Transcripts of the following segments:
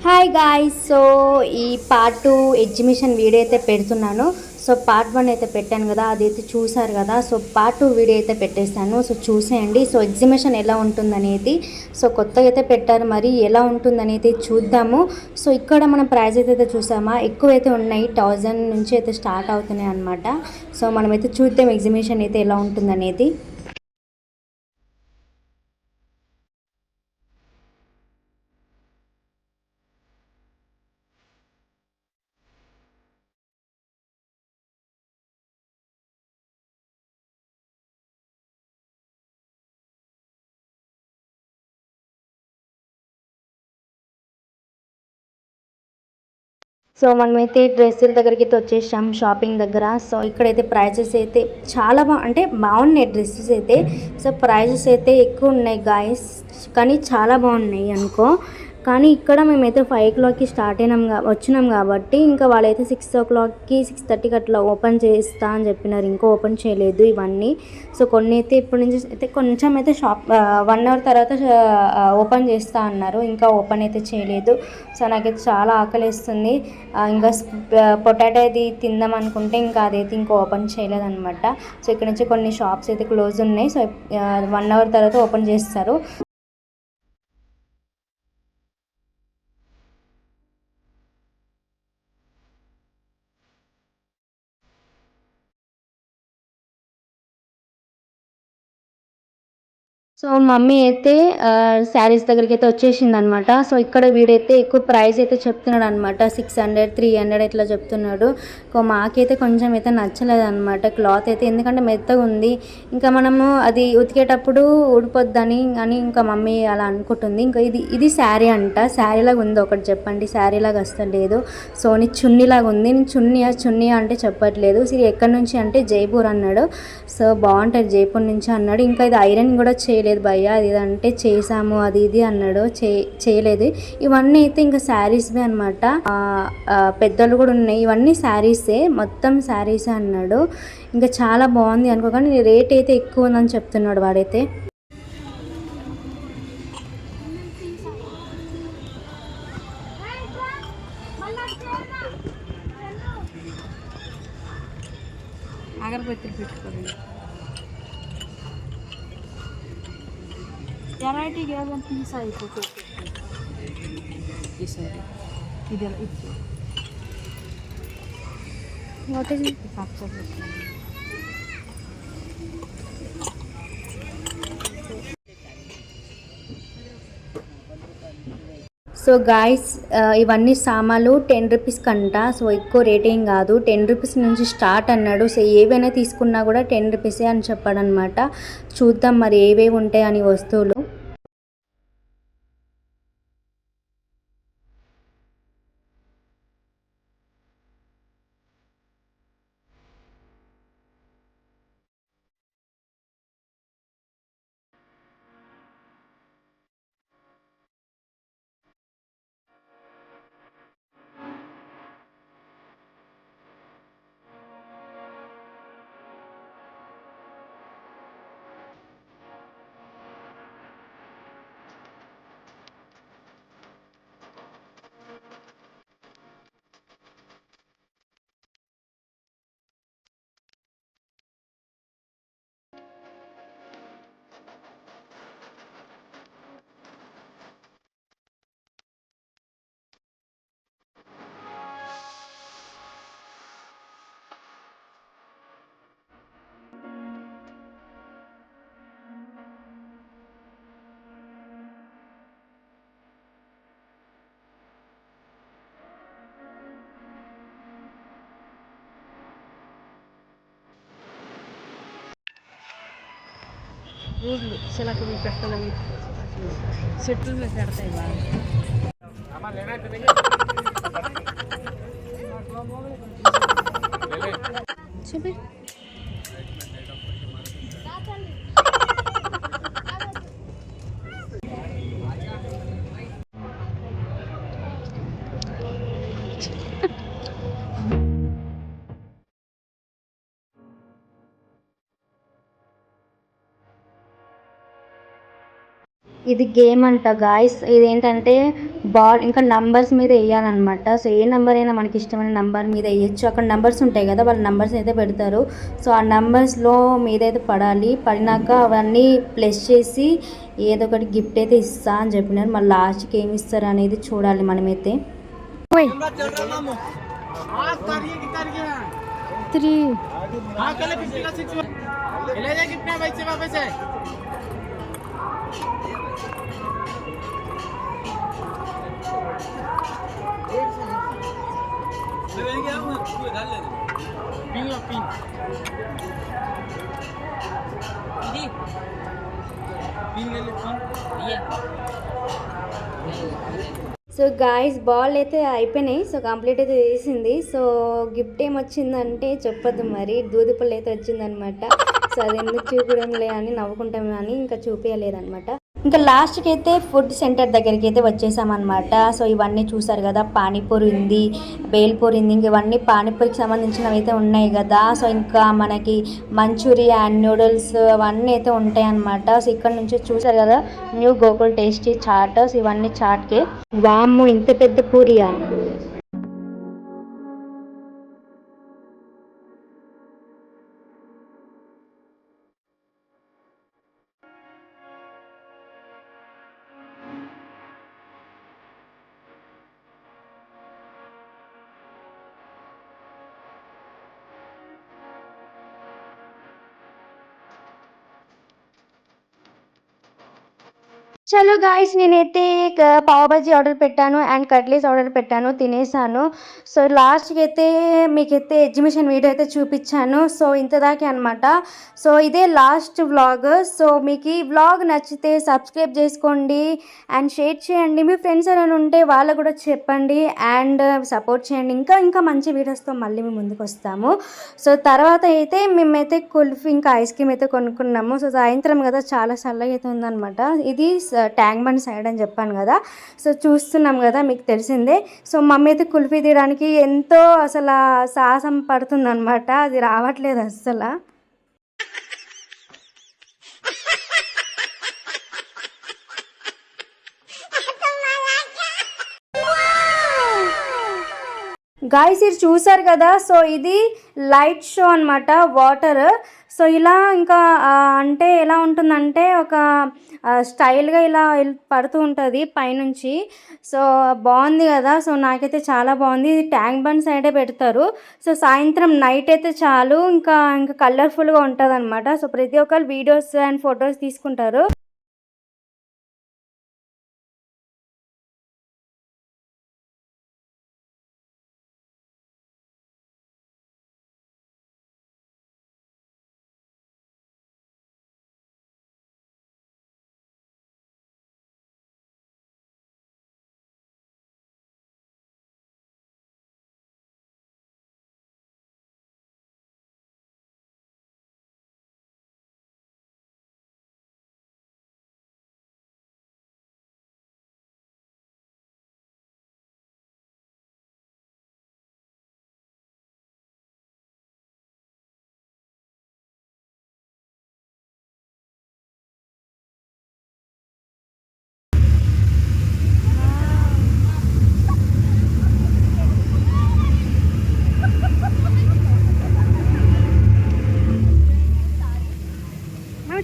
Hi guys. So ఈ part 2 exhibition video అయితే పెడుతున్నాను. సో పార్ట్ 1 అయితే పెట్టాను కదా, అదైతే చూసారు కదా. సో పార్ట్ 2 వీడియో అయితే పెట్టేస్తాను. సో చూసేయండి. సో ఎగ్జిబిషన్ ఎలా ఉంటుందనేది, సో కొత్తగా అయితే పెట్టారు, మరి ఎలా ఉంటుందనేది చూద్దాము. సో ఇక్కడ మనం ప్రైస్ అయితే చూసామా, ఎక్కువైతే ఉన్నాయి, 1000 నుంచి అయితే స్టార్ట్ అవుతున్నాయి అనమాట. సో మనమైతే చూద్దాం ఎగ్జిబిషన్ అయితే ఎలా ఉంటుందనేది. సో మనమైతే డ్రెస్సుల దగ్గరికి అయితే వచ్చేసాం, షాపింగ్ దగ్గర. సో ఇక్కడైతే ప్రైజెస్ అయితే చాలా అంటే బాగున్నాయి డ్రెస్సెస్ అయితే. సో ప్రైజెస్ అయితే ఎక్కువ ఉన్నాయి గాయస్, కానీ చాలా బాగున్నాయి అనుకో. కానీ ఇక్కడ మేమైతే 5 o'clockకి స్టార్ట్ వచ్చినాం కాబట్టి, ఇంకా వాళ్ళైతే 6 o'clockకి 6:30కి అట్లా ఓపెన్ చేస్తా అని చెప్పినారు. ఇంకా ఓపెన్ చేయలేదు ఇవన్నీ. సో కొన్ని అయితే ఇప్పటి నుంచి అయితే కొంచెం అయితే షాప్ 1 hour తర్వాత ఓపెన్ చేస్తా అన్నారు, ఇంకా ఓపెన్ అయితే చేయలేదు. సో నాకైతే చాలా ఆకలిస్తుంది. ఇంకా పొటాటో అది తిందాం అనుకుంటే ఇంకా అదైతే ఇంకా ఓపెన్ చేయలేదన్నమాట. సో ఇక్కడ నుంచి కొన్ని షాప్స్ అయితే క్లోజ్ ఉన్నాయి. సో 1 hour తర్వాత ఓపెన్ చేస్తారు. సో మమ్మీ అయితే శారీస్ దగ్గరికి అయితే వచ్చేసింది అనమాట. సో ఇక్కడ వీడైతే ఎక్కువ ప్రైస్ అయితే చెప్తున్నాడు అనమాట, 600 300 ఇట్లా చెప్తున్నాడు. మాకైతే కొంచెం అయితే నచ్చలేదు అనమాట క్లాత్ అయితే, ఎందుకంటే మెత్తగా ఉంది. ఇంకా మనము అది ఉతికేటప్పుడు ఊడిపోద్దని అని ఇంకా మమ్మీ అలా అనుకుంటుంది. ఇంకా ఇది శారీ అంట, శారీలాగా ఉంది ఒకటి చెప్పండి, శారీలాగా అస్సలు లేదు. సో నీ చున్నీలాగా ఉంది. నేను చున్నీ అంటే చెప్పట్లేదు. సో ఎక్కడి నుంచి అంటే జైపూర్ అన్నాడు. సో బాగుంటుంది జైపూర్ నుంచి అన్నాడు. ఇంకా ఇది ఐరన్ కూడా చేయలేదు భయ్య, అది అంటే చేసాము అది ఇది అన్నాడు, చేయలేదు. ఇవన్నీ అయితే ఇంకా శారీస్వే అనమాట, పెద్దలు కూడా ఉన్నాయి. ఇవన్నీ శారీసే, మొత్తం శారీసే అన్నాడు. ఇంకా చాలా బాగుంది అనుకో, కానీ రేట్ అయితే ఎక్కువ ఉందని చెప్తున్నాడు వాడైతే. అగరబత్తులు పెట్టుకోండి. వెరైటీ గేదె పీస్ అయిపోతుంది. ఇది what is it? So guys, ఇవన్నీ సామాన్లు 10 రూపీస్ కంట. సో ఎక్కువ రేట్ ఏం కాదు, 10 రూపీస్ నుంచి స్టార్ట్ అన్నాడు. సో ఏవైనా తీసుకున్నా కూడా 10 రూపీసే అని చెప్పాడనమాట. చూద్దాం మరి ఏవేవి ఉంటాయి అని వస్తువులు. రూడ్లు చిలక పెట్టడం చెట్ల మీద పెడతాయి బాగా. చూపి ఇది గేమ్ అంట గాయస్. ఇదేంటంటే ఇంకా నంబర్స్ మీద వేయాలన్నమాట. సో ఏ నెంబర్ అయినా మనకి ఇష్టమైన నెంబర్ మీద వేయచ్చు. అక్కడ నెంబర్స్ ఉంటాయి కదా, వాళ్ళ నెంబర్స్ అయితే పెడతారు. సో ఆ నెంబర్స్లో మీదైతే పడాలి. పడినాక అవన్నీ ప్లస్ చేసి ఏదో ఒకటి గిఫ్ట్ అయితే ఇస్తా అని చెప్పినారు. మళ్ళీ లాస్ట్కి ఏమి ఇస్తారు అనేది చూడాలి మనమైతే. 3 సో గాయస్ బాల్ అయితే అయిపోయినాయి. సో కంప్లీట్ అయితే చేసింది. సో గిఫ్ట్ ఏమొచ్చిందంటే చెప్పొద్దు మరి, దూదుపల్లి అయితే వచ్చిందనమాట. సో అది ఎందుకు చూపించడంలే అని నవ్వుకుంటాం కానీ ఇంకా చూపించలేదనమాట. ఇంకా లాస్ట్కి అయితే ఫుడ్ సెంటర్ దగ్గరికి అయితే వచ్చేసామన్నమాట. సో ఇవన్నీ చూసారు కదా, పానీపూరి ఉంది, బేల్పూరి ఉంది, ఇంక ఇవన్నీ పానీపూరికి సంబంధించినవి అయితే ఉన్నాయి కదా. సో ఇంకా మనకి మంచూరియా అండ్ నూడిల్స్ అవన్నీ అయితే ఉంటాయి అన్నమాట. సో ఇక్కడ నుంచి చూసారు కదా, new Gokul tasty chaat. So ఇవన్నీ చాట్కే. వాము ఇంత పెద్ద పూరియా. చలో గాయస్, నేనైతే పావ్ బజ్జీ ఆర్డర్ పెట్టాను అండ్ కట్లీస్ ఆర్డర్ పెట్టాను, తినేసాను. సో లాస్ట్కి అయితే మీకైతే ఎగ్జిబిషన్ వీడియో అయితే చూపించాను. సో ఇంతదాకే అనమాట. సో ఇదే లాస్ట్ వ్లాగ్. సో మీకు ఈ వ్లాగ్ నచ్చితే సబ్స్క్రైబ్ చేసుకోండి అండ్ షేర్ చేయండి. మీ ఫ్రెండ్స్ ఎవరైనా ఉంటే వాళ్ళకు కూడా చెప్పండి అండ్ సపోర్ట్ చేయండి. ఇంకా ఇంకా మంచి వీడియోస్తో మళ్ళీ మేము ముందుకు వస్తాము. సో తర్వాత అయితే మేమైతే కుల్ఫీ ఇంకా ఐస్ క్రీమ్ అయితే కొనుక్కున్నాము. సో సాయంత్రం కదా, చాలా చల్లగా అయితే ఉందన్నమాట. ఇది ట్యాంక్ బండ్ సైడ్ అని చెప్పాను కదా. సో చూస్తున్నాం కదా, మీకు తెలిసిందే. సో మమ్మీ అయితే కుల్ఫీ తీయడానికి ఎంతో అసలు సాహసం పడుతుందన్నమాట. అది రావట్లేదు అస్సలు. గాయ్స్ ఇది చూసారు కదా. సో ఇది లైట్ షో అనమాట, వాటర్. సో ఇలా ఇంకా అంటే ఎలా ఉంటుందంటే ఒక స్టైల్గా ఇలా పడుతూ ఉంటుంది పైనుంచి. సో బాగుంది కదా. సో నాకైతే చాలా బాగుంది. ఇది ట్యాంక్ బండ్ సైడే పెడతారు. సో సాయంత్రం నైట్ అయితే చాలు ఇంకా ఇంకా కలర్ఫుల్గా ఉంటుంది అనమాట. సో ప్రతి ఒక్కరు వీడియోస్ అండ్ ఫొటోస్ తీసుకుంటారు.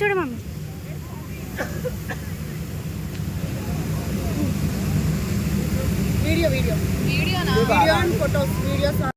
చూడు mummy, video video video video and photos videos.